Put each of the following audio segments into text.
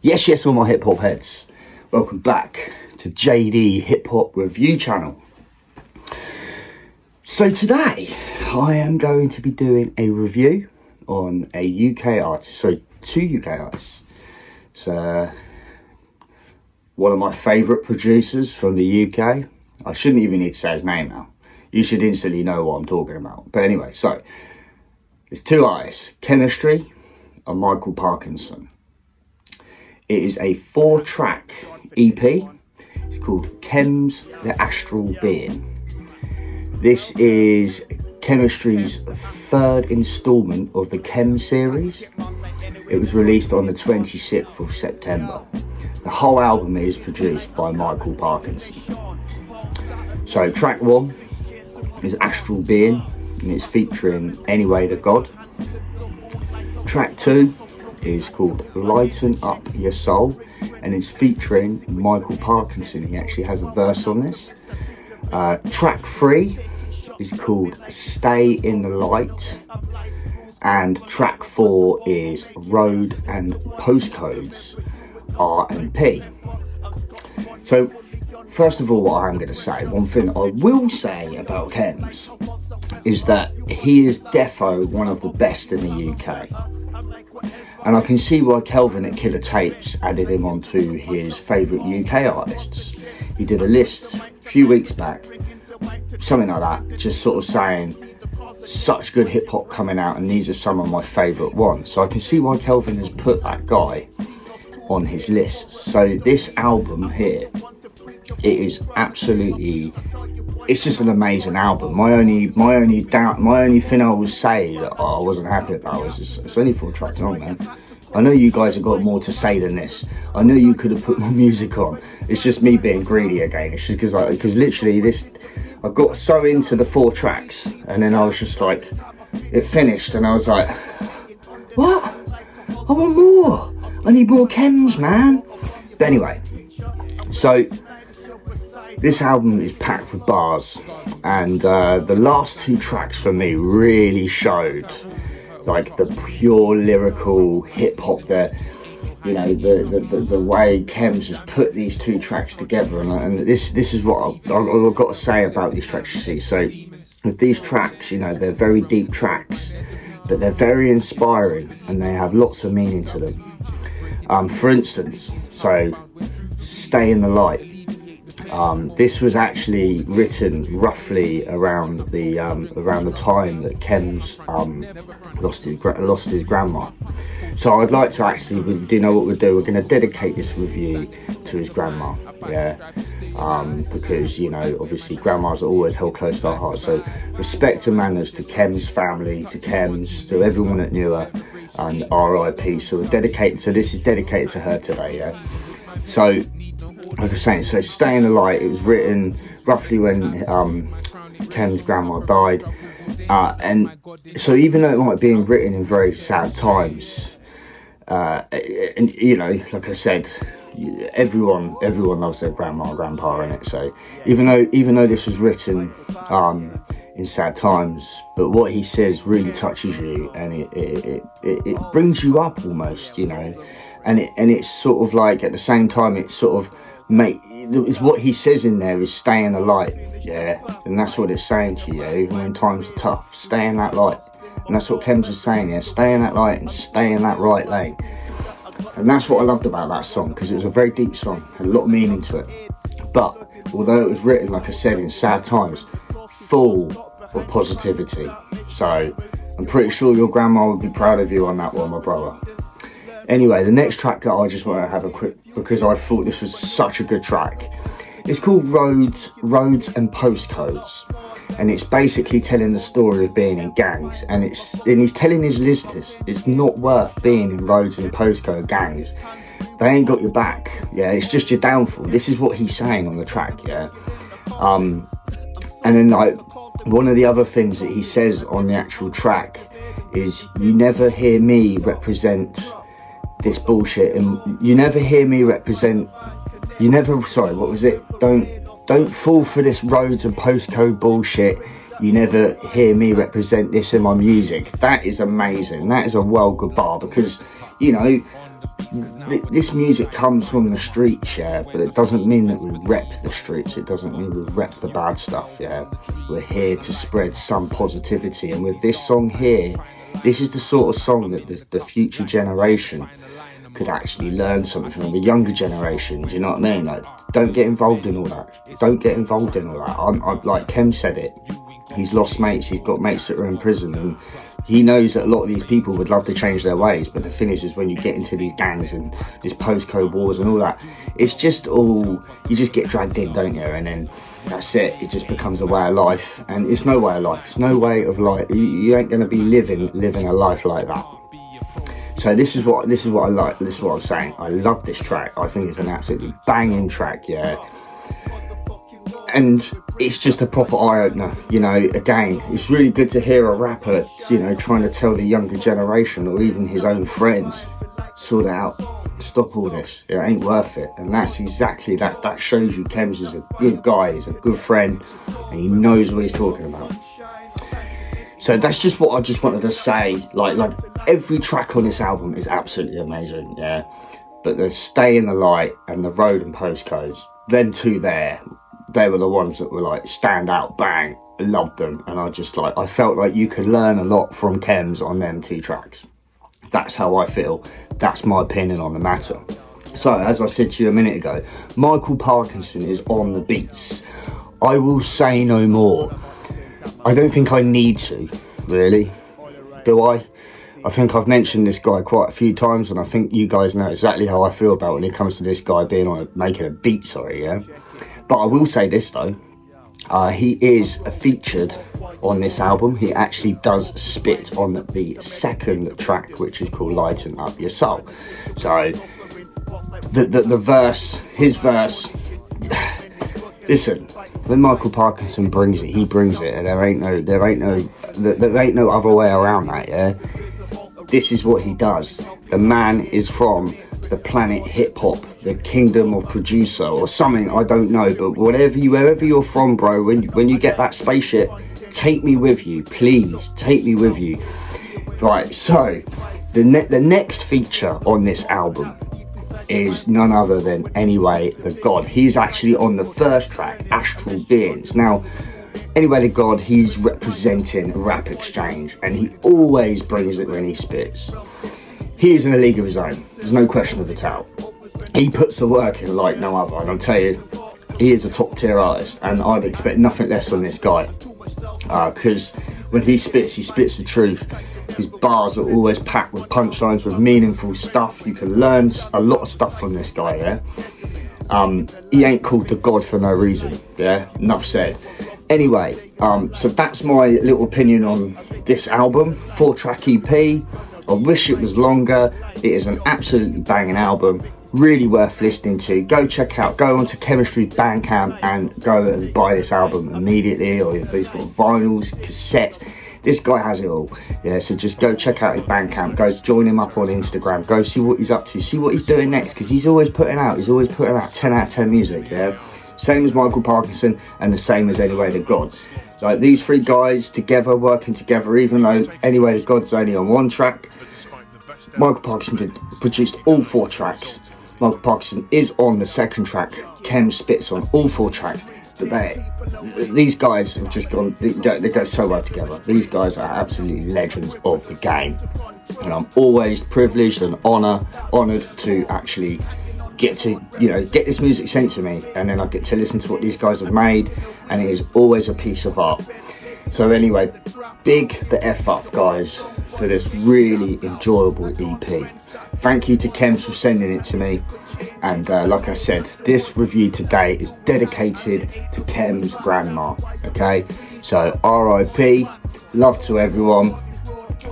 Yes, all my hip hop heads. Welcome back to JD Hip Hop Review Channel. So today I am going to be doing a review on a UK artist, two UK artists. It's one of my favourite producers from the UK. I shouldn't even need to say his name now. You should instantly know what I'm talking about. But anyway, so there's two artists, KEMZ and MICALL Parknsun. It is a 4-track EP. It's called KEMZ, the Astral Being. This is KEMZ's third instalment of the KEMZ series. It was released on the 26th of September. The whole album is produced by MICALL Parknsun. So track 1 is Astral Being, and it's featuring Anyway to God. Track 2 is called Lighten Up Your Soul, and it's featuring MICALL Parknsun. He actually has a verse on this. Track 3 is called Stay in the Light, and track 4 is Road and Postcodes R&P. So first of all, what I'm going to say, one thing I will say about KEMZ is that he is defo one of the best in the UK. And I can see why Kelvin at Killer Tapes added him onto his favourite UK artists. He did a list a few weeks back, something like that, just sort of saying such good hip hop coming out and these are some of my favourite ones. So I can see why Kelvin has put that guy on his list. So this album here, it is absolutely, it's just an amazing album. My only thing I would say that I wasn't happy about was it's only 4 tracks long, man. I know you guys have got more to say than this. I know you could have put more music on. It's just me being greedy again. It's just because literally this, I got so into the 4 tracks and then I was just like, it finished and I was like, what? I want more. I need more KEMZ, man. But anyway, so this album is packed with bars, and the last 2 tracks for me really showed like the pure lyrical hip hop, the way KEMZ has put these 2 tracks together, and this is what I've got to say about these tracks. You see, so with these tracks, they're very deep tracks, but they're very inspiring and they have lots of meaning to them. For instance, so Stay in the Light. This was actually written roughly around the time that KEMZ lost his grandma. So I'd like to actually, do you know what we'll do? We're going to dedicate this review to his grandma, because obviously grandmas are always held close to our hearts. So respect and manners to KEMZ family, to KEMZ, to everyone that knew her, and RIP. So this is dedicated to her today, So, like I was saying, so Stay in the Light, it was written roughly when KEMZ's grandma died. And so even though it might be written in very sad times, and like I said, everyone loves their grandma and grandpa in it. So even though this was written in sad times, but what he says really touches you, and it brings you up almost, and it's sort of like, at the same time, it's sort of it's what he says in there is stay in the light, and that's what it's saying to you, even when times are tough, stay in that light. And that's what KEMZ is saying here, stay in that light and stay in that right lane. And that's what I loved about that song, because it was a very deep song, had a lot of meaning to it. But although it was written, like I said, in sad times, full of positivity. So I'm pretty sure your grandma would be proud of you on that one, my brother. Anyway, the next track that I just want to have a quick, because I thought this was such a good track. It's called Roads and Postcodes, and it's basically telling the story of being in gangs, and he's telling his listeners it's not worth being in roads and postcode gangs. They ain't got your back, it's just your downfall. This is what he's saying on the track, and then like one of the other things that he says on the actual track is, you never hear me represent this bullshit, and you never hear me represent, what was it? Don't fall for this roads and postcode bullshit. You never hear me represent this in my music. That is amazing. That is a well good bar, because this music comes from the streets, yeah, but it doesn't mean that we rep the streets. It doesn't mean we rep the bad stuff, yeah. We're here to spread some positivity, and with this song here, this is the sort of song that the future generation could actually learn something from, the younger generation. Do you know what I mean? Like, don't get involved in all that. Don't get involved in all that. I'm like KEMZ said it. He's lost mates. He's got mates that are in prison, and he knows that a lot of these people would love to change their ways. But the thing is when you get into these gangs and these postcode wars and all that, it's just all, you just get dragged in, don't you? And then that's it. It just becomes a way of life, and it's no way of life. It's no way of life. You ain't going to be living a life like that. So this is what I like. This is what I'm saying. I love this track. I think it's an absolutely banging track, yeah. And it's just a proper eye-opener, you know. Again, it's really good to hear a rapper, you know, trying to tell the younger generation or even his own friends, sort it out, stop all this, it ain't worth it. And that's exactly that. That shows you KEMZ is a good guy, he's a good friend, and he knows what he's talking about. So that's just what I just wanted to say. Like every track on this album is absolutely amazing, yeah. But the Stay in the Light and the Road and Postcodes, them two there, they were the ones that were like stand out, bang. I loved them, and I felt like you could learn a lot from KEMZ on them two tracks. That's how I feel. That's my opinion on the matter. So, as I said to you a minute ago, MICALL Parknsun is on the beats. I will say no more. I don't think I need to, really. Do I? I think I've mentioned this guy quite a few times, and I think you guys know exactly how I feel about when it comes to this guy being making a beat, yeah? But I will say this though, he is featured on this album. He actually does spit on the second track, which is called Lighten Up Your Soul. So the verse, his verse, listen, when MICALL Parknsun brings it, he brings it, and there ain't no other way around that, yeah. This is what he does. The man is from the planet hip hop, the kingdom of producer or something, I don't know, but wherever you're from, bro, when you get that spaceship, take me with you, please, take me with you. Right, so the next feature on this album is none other than Anyway the God. He's actually on the first track, Astral Beings. Now, Anyway the God, he's representing Rap Exchange, and he always brings it when he spits. He is in a league of his own, there's no question of a doubt. He puts the work in like no other, and I'll tell you, he is a top tier artist, and I'd expect nothing less from this guy. Because when he spits the truth. His bars are always packed with punchlines, with meaningful stuff. You can learn a lot of stuff from this guy, yeah? He ain't called the God for no reason, yeah? Enough said. Anyway, so that's my little opinion on this album, 4-track EP. I wish it was longer. It is an absolutely banging album, really worth listening to. Go onto Chemistry's Bandcamp and go and buy this album immediately, or if he's got vinyls, cassettes. This guy has it all, yeah, so just go check out his Bandcamp, go join him up on Instagram, go see what he's up to, see what he's doing next, because he's always putting out 10 out of 10 music, yeah. Same as MICALL Parknsun, and the same as Anyway the God. Like, these three guys together, working together, even though Anyway the God's only on one track, MICALL Parknsun produced all 4 tracks. MICALL Parknsun is on the second track, KEMZ spits on all 4 tracks. But these guys have just gone, they go so well together. These guys are absolutely legends of the game, and I'm always privileged and honoured to actually get this music sent to me, and then I get to listen to what these guys have made, and it is always a piece of art. So anyway, big the F up, guys, for this really enjoyable EP. Thank you to KEMZ for sending it to me, and like I said, this review today is dedicated to KEMZ's grandma, okay? So RIP, love to everyone.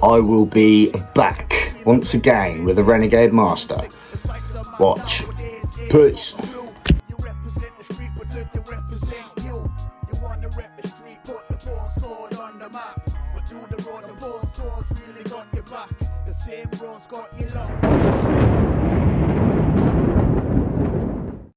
I will be back once again with a Renegade Master. Watch. Peace. Got you low.